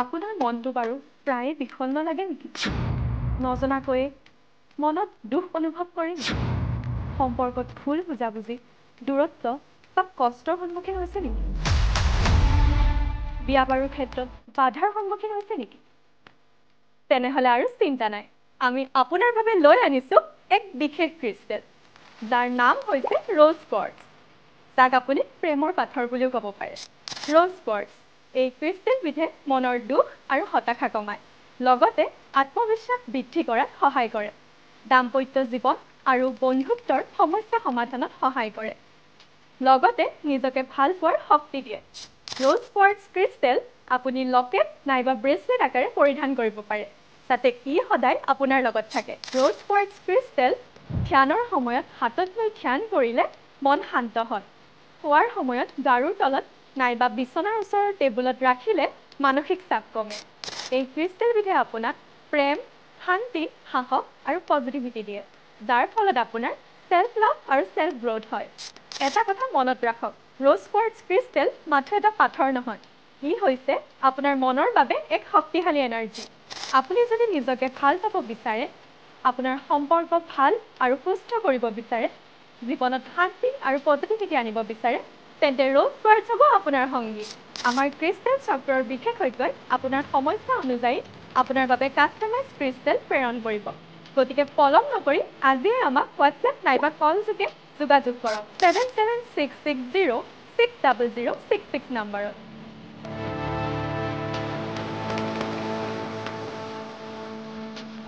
আপোনাৰ মনটো বাৰু প্ৰায়ে বিষণ্ণ লাগে নেকি? নজনাকৈয়ে মনত দুখ অনুভৱ কৰে নেকি? সম্পৰ্কত ভুল বুজাবুজি, দূৰত্ব বা কষ্টৰ সন্মুখীন হৈছে নেকি? বিয়া বাৰুৰ ক্ষেত্ৰত বাধাৰ সন্মুখীন হৈছে নেকি? তেনেহ'লে আৰু চিন্তা নাই। আমি আপোনাৰ বাবে লৈ আনিছোঁ এক বিশেষ ক্ৰিষ্টেল, যাৰ নাম হৈছে ৰ'জ কোৱাৰ্টজ, যাক আপুনি প্ৰেমৰ পাথৰ বুলিও ক'ব পাৰে। ৰ'জ কোৱাৰ্টজ এই ক্ৰিষ্টেলবিধে মনৰ দুখ আৰু হতাশা কমায়, লগতে আত্মবিশ্বাস বৃদ্ধি কৰাত সহায় কৰে, দাম্পত্য জীৱন আৰু বন্ধুত্বৰ সমস্যা সমাধানত সহায় কৰে, লগতে নিজকে ভাল পোৱাৰ শক্তি দিয়ে। ৰ'জ কোৱাৰ্টজ ক্ৰিষ্টেল আপুনি লকেট নাইবা ব্ৰেচলেট আকাৰে পৰিধান কৰিব পাৰে, যাতে ই সদায় আপোনাৰ লগত থাকে। ৰ'জ কোৱাৰ্টজ ক্ৰিষ্টেল ধ্যানৰ সময়ত হাতত লৈ ধ্যান কৰিলে মন শান্ত হয়। শোৱাৰ সময়ত গাৰুৰ তলত নাইবা বিচনাৰ ওচৰৰ টেবুলত ৰাখিলে মানসিক চাপ কমে। এই ক্ৰিষ্টেলবিধে আপোনাক প্ৰেম, শান্তি, সাহস আৰু পজিটিভিটি দিয়ে, যাৰ ফলত আপোনাৰ চেল্ফ লাভ আৰু চেল্ফ গ্ৰ'থ হয়। এটা কথা মনত ৰাখক, ৰ'জ কোৱাৰ্টজ ক্ৰিষ্টেল মাথো এটা পাথৰ নহয়, ই হৈছে আপোনাৰ মনৰ বাবে এক শক্তিশালী এনাৰ্জি। আপুনি যদি নিজকে ভাল পাব বিচাৰে, আপোনাৰ সম্পৰ্ক ভাল আৰু সুস্থ কৰিব বিচাৰে, জীৱনত শান্তি আৰু পজিটিভিটি আনিব বিচাৰে, তেন্তে ৰ'জ কোৱাৰ্টজ হ'ব আপোনাৰ সংগী। আমাৰ ক্ৰিষ্টেল চক্ৰৰ বিশেষজ্ঞই আপোনাৰ সমস্যা অনুযায়ী আপোনাৰ বাবে কাষ্টমাইজ ক্ৰিষ্টেল প্ৰেৰণ কৰিব। গতিকে পলম নকৰি আজিয়ে আমাক হোৱাটছএপ নাইবা কল যোগে যোগাযোগ কৰক 7766060066 নম্বৰত।